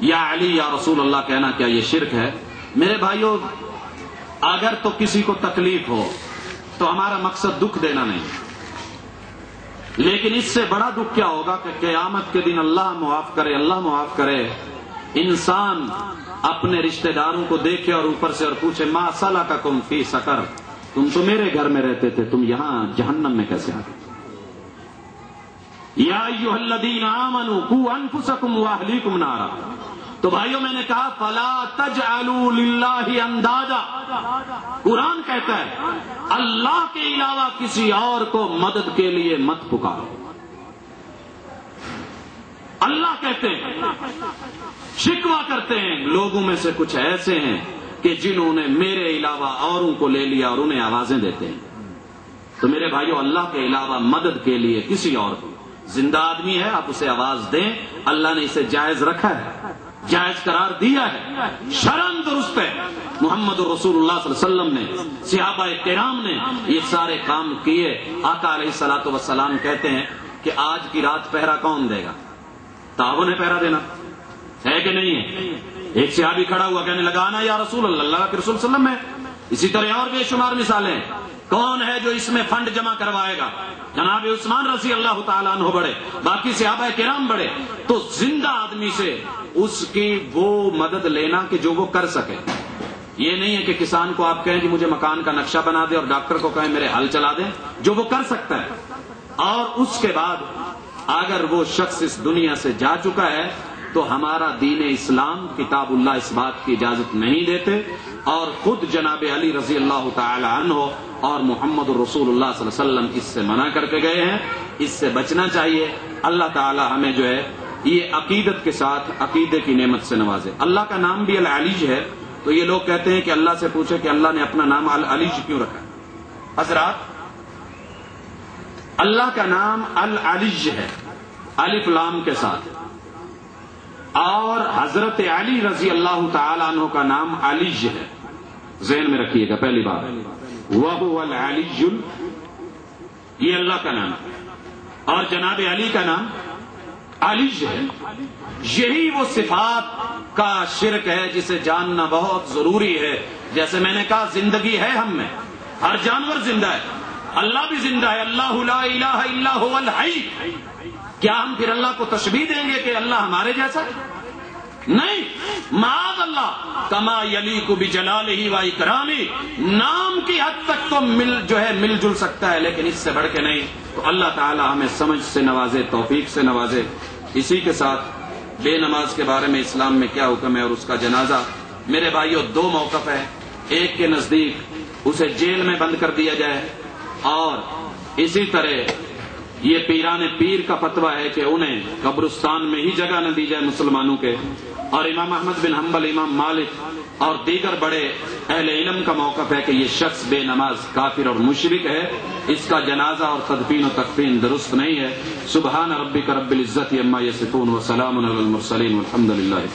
یا علی یا رسول اللہ کہنا کیا یہ شرک ہے؟ میرے بھائیوں، اگر تو کسی کو تکلیف ہو تو ہمارا مقصد دکھ دینا نہیں، لیکن اس سے بڑا دکھ کیا ہوگا کہ قیامت کے دن اللہ معاف کرے، اللہ معاف کرے، انسان اپنے رشتہ داروں کو دیکھے اور اوپر سے اور پوچھے ما سلککم فی سقر، تم تو میرے گھر میں رہتے تھے، تم یہاں جہنم میں کیسے آ گئے؟ یا ایھا الذین آمنوا قوا انفسکم واہلیکم نارا۔ تو بھائیوں میں نے کہا فلا تجعلوا للہ اندادا، قرآن کہتا ہے اللہ کے علاوہ کسی اور کو مدد کے لیے مت پکارو۔ اللہ کہتے ہیں، شکوہ کرتے ہیں لوگوں میں سے کچھ ایسے ہیں کہ جنہوں نے میرے علاوہ اوروں کو لے لیا اور انہیں آوازیں دیتے ہیں۔ تو میرے بھائیوں، اللہ کے علاوہ مدد کے لیے کسی اور کو، زندہ آدمی ہے آپ اسے آواز دیں، اللہ نے اسے جائز رکھا ہے، جائز قرار دیا ہے، شرعاً درست ہے۔ محمد رسول اللہ صلی اللہ علیہ وسلم نے، صحابہ کرام نے یہ سارے کام کیے۔ آقا علیہ الصلوۃ والسلام کہتے ہیں کہ آج کی رات پہرا کون دے گا؟ صحابوں نے پہرا دینا ہے کہ نہیں ہے؟ ایک صحابی کھڑا ہوا کہنے لگا انا یا رسول اللہ، اللہ کے رسول صلی اللہ علیہ وسلم ہے۔ اسی طرح اور بے شمار مثالیں، کون ہے جو اس میں فنڈ جمع کروائے گا؟ جناب عثمان رضی اللہ تعالیٰ عنہ بڑے، باقی صحابہ کرام بڑے۔ تو زندہ آدمی سے اس کی وہ مدد لینا کہ جو وہ کر سکے۔ یہ نہیں ہے کہ کسان کو آپ کہیں کہ مجھے مکان کا نقشہ بنا دے، اور ڈاکٹر کو کہیں میرے ہل چلا دیں، جو وہ کر سکتا ہے۔ اور اس کے بعد اگر وہ شخص اس دنیا سے جا چکا ہے تو ہمارا دین اسلام، کتاب اللہ اس بات کی اجازت نہیں دیتے، اور خود جناب علی رضی اللہ تعالی عنہ اور محمد رسول اللہ صلی اللہ علیہ وسلم اس سے منع کر کے گئے ہیں۔ اس سے بچنا چاہیے۔ اللہ تعالی ہمیں جو ہے یہ عقیدت کے ساتھ عقیدے کی نعمت سے نوازے۔ اللہ کا نام بھی العلیج ہے، تو یہ لوگ کہتے ہیں کہ اللہ سے پوچھے کہ اللہ نے اپنا نام العلیج کیوں رکھا؟ حضرات، اللہ کا نام العلیج ہے، الف لام کے ساتھ، اور حضرت علی رضی اللہ تعالی عنہ کا نام علیج ہے۔ ذہن میں رکھیے گا پہلی بار، وَهُوَ الْعَلِيُّ، یہ اللہ کا نام ہے، اور جناب علی کا نام علیج ہے۔ یہی وہ صفات کا شرک ہے جسے جاننا بہت ضروری ہے۔ جیسے میں نے کہا زندگی ہے ہم میں، ہر جانور زندہ ہے، اللہ بھی زندہ ہے، اللہ لا الہ الا هو الحی۔ کیا ہم پھر اللہ کو تشبیہ دیں گے کہ اللہ ہمارے جیسا؟ نہیں، معاذ اللہ، کما یلیق بجلالہ و اکرامہ، نام کی حد تک تو مل جل سکتا ہے، لیکن اس سے بڑھ کے نہیں۔ تو اللہ تعالی ہمیں سمجھ سے نوازے، توفیق سے نوازے۔ اسی کے ساتھ بے نماز کے بارے میں اسلام میں کیا حکم ہے اور اس کا جنازہ؟ میرے بھائیوں، دو موقف ہے۔ ایک کے نزدیک اسے جیل میں بند کر دیا جائے، اور اسی طرح یہ پیران پیر کا فتویٰ ہے کہ انہیں قبرستان میں ہی جگہ نہ دی جائے مسلمانوں کے، اور امام احمد بن حنبل، امام مالک اور دیگر بڑے اہل علم کا موقف ہے کہ یہ شخص بے نماز کافر اور مشرک ہے، اس کا جنازہ اور تدفین و تکفین درست نہیں ہے۔ سبحان ربک رب العزت عما یصفون وسلام علی المرسلین والحمد للہ۔